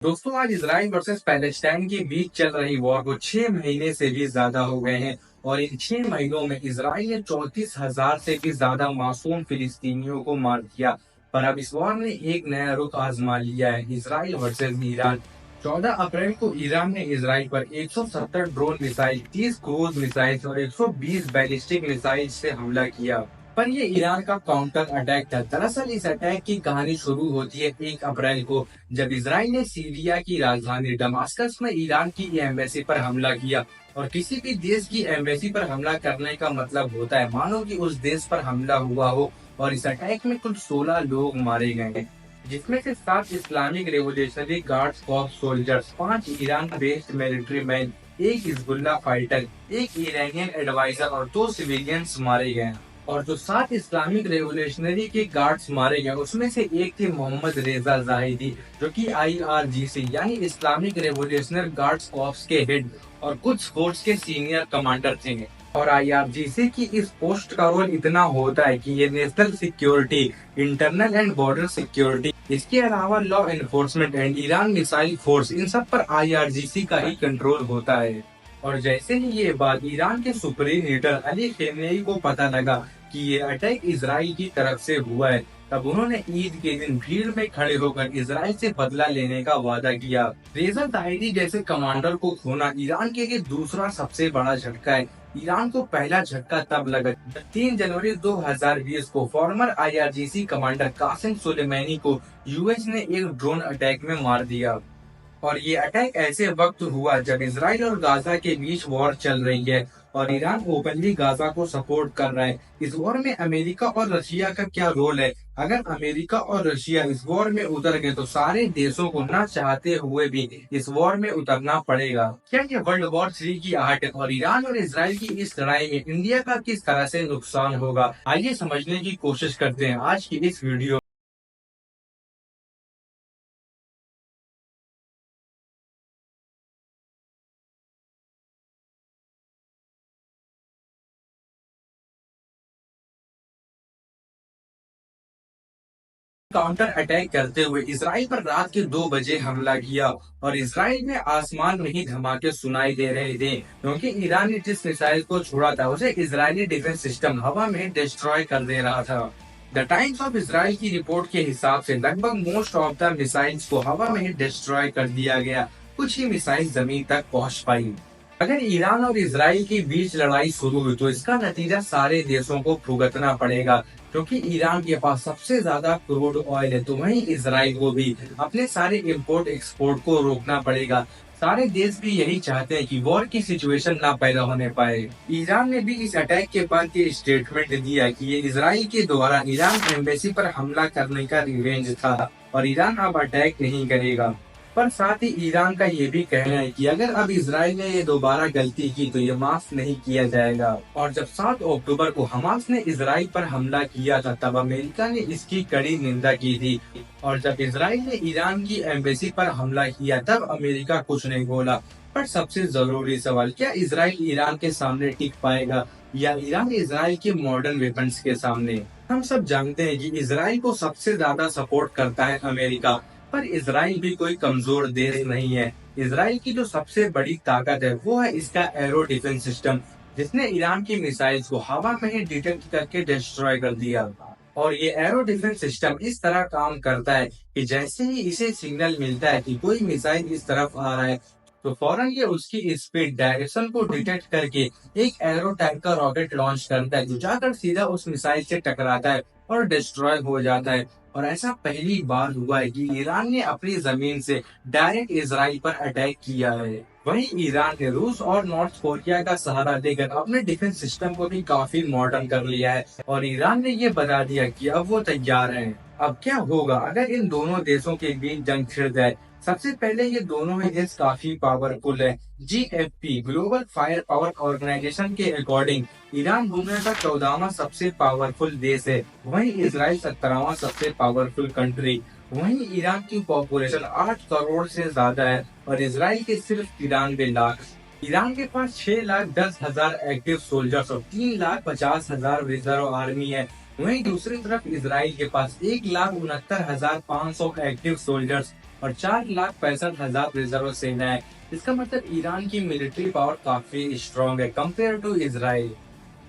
दोस्तों, आज Israel versus Palestine के बीच चल रही वॉर को 6 महीने से भी ज्यादा हो गए हैं और इन 6 महीनों में इसराइल ने 34,000 से भी ज्यादा मासूम फिलिस्तीनियों को मार दिया। पर अब इस वॉर ने एक नया रुख आजमा लिया है, इसराइल वर्सेस ईरान। 14 अप्रैल को ईरान ने इसराइल पर 170 ड्रोन मिसाइल, 30 क्रूज मिसाइल और 120 बैलिस्टिक मिसाइल से हमला किया। पर ये ईरान का काउंटर अटैक था। दरअसल इस अटैक की कहानी शुरू होती है 1 अप्रैल को, जब इसराइल ने सीरिया की राजधानी दमास्कस में ईरान की एम्बेसी पर हमला किया। और किसी भी देश की एम्बेसी पर हमला करने का मतलब होता है मानो कि उस देश पर हमला हुआ हो। और इस अटैक में कुल 16 लोग मारे गए हैं, जिसमें से 7 Islamic revolutionary guards corps soldiers, 5 Iran based military man, एक हिजबुल्लाह फाइटर, एक ईरानियन एडवाइजर और 2 सिविलियंस मारे गए। और जो 7 इस्लामिक रेवोल्यूशनरी के गार्ड्स मारे गए, उसमें से एक थे मोहम्मद रेजा जाहिदी, जो कि IRGC यानी इस्लामिक रेवोल्यूशनरी गार्ड्स कॉर्प्स के हेड और कुछ फोर्स के सीनियर कमांडर थे। और IRGC की इस पोस्ट का रोल इतना होता है कि ये national security, internal and border security, इसके अलावा law enforcement and Iran missile force, इन सब पर IRGC का ही कंट्रोल होता है। और जैसे ही ये बात ईरान के सुप्रीम लीडर अली खेमेनी को पता लगा कि ये अटैक इसराइल की तरफ से हुआ है, तब उन्होंने ईद के दिन भीड़ में खड़े होकर इसराइल से बदला लेने का वादा किया। रेजा जाहिदी जैसे कमांडर को खोना ईरान के लिए दूसरा सबसे बड़ा झटका है। ईरान को पहला झटका तब लगा जब 3 जनवरी 2020 को former IRGC commander Qasem Soleimani को US ने एक ड्रोन अटैक में मार दिया। और ये अटैक ऐसे वक्त हुआ जब इसराइल और गाजा के बीच वॉर चल रही है और ईरान ओपनली गाजा को सपोर्ट कर रहा है। इस वॉर में अमेरिका और रशिया का क्या रोल है? अगर अमेरिका और रशिया इस वॉर में उतर गए तो सारे देशों को ना चाहते हुए भी इस वॉर में उतरना पड़ेगा। क्या ये वर्ल्ड वॉर 3 की आहट है? और ईरान और इसराइल की इस लड़ाई में इंडिया का किस तरह से नुकसान होगा? आइए समझने की कोशिश करते हैं आज की इस वीडियो। काउंटर अटैक करते हुए इसराइल पर रात के 2 बजे हमला किया और इसराइल में आसमान में ही धमाके सुनाई दे रहे थे, क्योंकि ईरान ने जिस मिसाइल को छोड़ा था उसे इजरायली डिफेंस सिस्टम हवा में डिस्ट्रॉय कर दे रहा था। द टाइम्स ऑफ इसराइल की रिपोर्ट के हिसाब से लगभग मोस्ट ऑफ द मिसाइल्स को हवा में ही डिस्ट्रॉय कर दिया गया। कुछ ही मिसाइल जमीन तक पहुंच पाई। अगर ईरान और इसराइल के बीच लड़ाई शुरू हुई तो इसका नतीजा सारे देशों को भुगतना पड़ेगा, क्योंकि ईरान के पास सबसे ज्यादा क्रूड ऑयल है, तो वहीं इसराइल को भी अपने सारे इंपोर्ट एक्सपोर्ट को रोकना पड़ेगा। सारे देश भी यही चाहते हैं कि वॉर की सिचुएशन ना पैदा होने पाए। ईरान ने भी इस अटैक के बाद ये स्टेटमेंट दिया कि ये इसराइल के द्वारा ईरान एम्बेसी पर हमला करने का रिवेंज था और ईरान अब अटैक नहीं करेगा। पर साथ ही ईरान का ये भी कहना है कि अगर अब इसराइल ने ये दोबारा गलती की तो ये माफ नहीं किया जाएगा। और जब 7 अक्टूबर को हमास ने इसराइल पर हमला किया था तब अमेरिका ने इसकी कड़ी निंदा की थी। और जब इसराइल ने ईरान की एम्बेसी पर हमला किया तब अमेरिका कुछ नहीं बोला। पर सबसे जरूरी सवाल, क्या इसराइल ईरान के सामने टिक पाएगा या ईरान इसराइल के मॉडर्न वेपन्स के सामने? हम सब जानते हैं कि इसराइल को सबसे ज्यादा सपोर्ट करता है अमेरिका, पर इसराइल भी कोई कमजोर देश नहीं है। इसराइल की जो सबसे बड़ी ताकत है वो है इसका एरो डिफेंस सिस्टम, जिसने ईरान की मिसाइल्स को हवा में ही डिटेक्ट करके डिस्ट्रॉय कर दिया। और ये एरो डिफेंस सिस्टम इस तरह काम करता है कि जैसे ही इसे सिग्नल मिलता है कि कोई मिसाइल इस तरफ आ रहा है, तो फौरन ये उसकी स्पीड डायरेक्शन को डिटेक्ट करके एक एरो टाइप का रॉकेट लॉन्च करता है, जो जाकर सीधा उस मिसाइल से टकराता है और डिस्ट्रॉय हो जाता है। और ऐसा पहली बार हुआ है कि ईरान ने अपनी जमीन से डायरेक्ट इसराइल पर अटैक किया है। वहीं ईरान ने रूस और नॉर्थ कोरिया का सहारा लेकर अपने डिफेंस सिस्टम को भी काफी मॉडर्न कर लिया है और ईरान ने ये बता दिया कि अब वो तैयार हैं। अब क्या होगा अगर इन दोनों देशों के बीच जंग छिड़ जाए? सबसे पहले ये दोनों ही देश काफी पावरफुल है। GFP global fire power organisation के अकॉर्डिंग ईरान दुनिया का 14वां सबसे पावरफुल देश है, वहीं इसराइल 17वां सबसे पावरफुल कंट्री। वहीं ईरान की पॉपुलेशन 8 करोड़ से ज्यादा है और इसराइल के सिर्फ 93 लाख। ईरान के पास 6,10,000 एक्टिव सोल्जर्स और 3,50,000 रिजर्व आर्मी है। वहीं दूसरी तरफ इसराइल के पास 1,69,500 एक्टिव सोल्जर्स और 4,65,000 रिजर्व सेना है। इसका मतलब ईरान की मिलिट्री पावर काफी स्ट्रॉन्ग है कंपेयर टू इसराइल।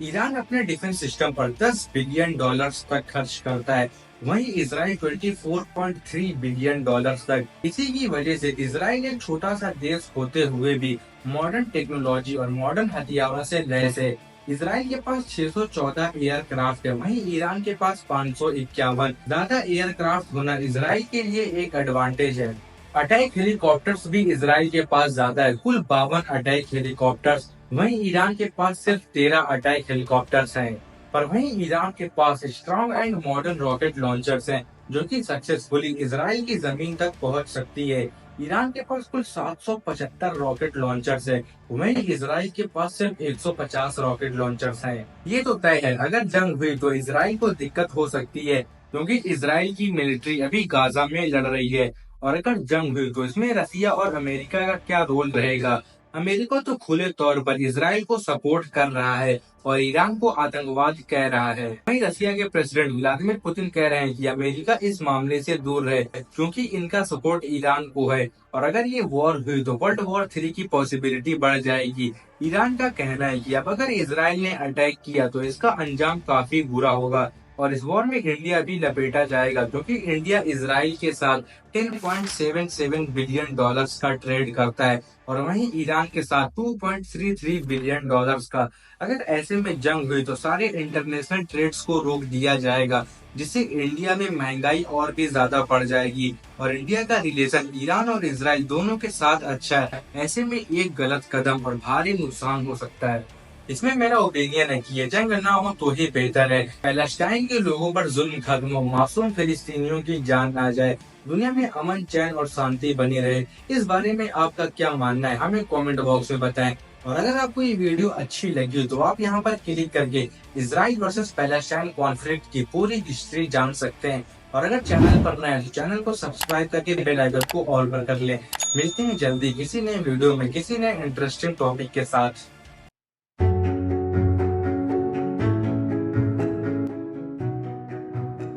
ईरान अपने डिफेंस सिस्टम पर 10 बिलियन डॉलर्स तक खर्च करता है, वहीं इसराइल 24.3 बिलियन डॉलर्स तक। इसी की वजह से इसराइल एक छोटा सा देश होते हुए भी मॉडर्न टेक्नोलॉजी और मॉडर्न हथियारों से लैस है। इसराइल के पास 614 एयरक्राफ्ट है, वहीं ईरान के पास 551। ज्यादा एयरक्राफ्ट होना इसराइल के लिए एक एडवांटेज है। अटैक हेलीकॉप्टर्स भी इसराइल के पास ज्यादा है, कुल 52 अटैक हेलीकॉप्टर्स। वहीं ईरान के पास सिर्फ 13 अटैक हेलीकॉप्टर्स हैं। पर वहीं ईरान के पास strong and modern rocket launchers हैं, जो कि सक्सेसफुली इसराइल की जमीन तक पहुंच सकती है। ईरान के पास कुल 775 रॉकेट लॉन्चर्स है, वहीं इसराइल के पास सिर्फ 150 रॉकेट लॉन्चर्स हैं। ये तो तय है, अगर जंग हुई तो इसराइल को दिक्कत हो सकती है, क्योंकि इसराइल की मिलिट्री अभी गाजा में लड़ रही है। और अगर जंग हुई तो इसमें रसिया और अमेरिका का क्या रोल रहेगा? अमेरिका तो खुले तौर पर इसराइल को सपोर्ट कर रहा है और ईरान को आतंकवाद कह रहा है। वहीं रसिया के प्रेसिडेंट व्लादिमीर पुतिन कह रहे हैं कि अमेरिका इस मामले से दूर रहे, क्योंकि इनका सपोर्ट ईरान को है। और अगर ये वॉर हुई तो वर्ल्ड वॉर 3 की पॉसिबिलिटी बढ़ जाएगी। ईरान का कहना है कि अब अगर इसराइल ने अटैक किया तो इसका अंजाम काफी बुरा होगा और इस वॉर में इंडिया भी लपेटा जाएगा, क्योंकि इंडिया इसराइल के साथ 10.77 बिलियन डॉलर्स का ट्रेड करता है और वहीं ईरान के साथ 2.33 बिलियन डॉलर्स का। अगर ऐसे में जंग हुई तो सारे इंटरनेशनल ट्रेड्स को रोक दिया जाएगा, जिससे इंडिया में महंगाई और भी ज्यादा बढ़ जाएगी और इंडिया का रिलेशन ईरान और इसराइल दोनों के साथ अच्छा है। ऐसे में एक गलत कदम और भारी नुकसान हो सकता है। इसमें मेरा ओपिनियन है कि ये जंग ना हो तो ही बेहतर है। पैलेस्टाइन के लोगों पर जुल्म खत्म हो, मासूम फिलिस्तीनियों की जान ना जाए, दुनिया में अमन चैन और शांति बनी रहे। इस बारे में आपका क्या मानना है, हमें कमेंट बॉक्स में बताएं। और अगर आपको ये वीडियो अच्छी लगी तो आप यहाँ पर क्लिक करके इसराइल वर्सेस पैलेस्टाइन कॉन्फ्लिक्ट की पूरी हिस्ट्री जान सकते हैं। और अगर चैनल पर नए हैं तो चैनल को सब्सक्राइब करके बेल आइकन को ऑल पर कर लें। मिलते हैं जल्दी किसी नए वीडियो में किसी नए इंटरेस्टिंग टॉपिक के साथ।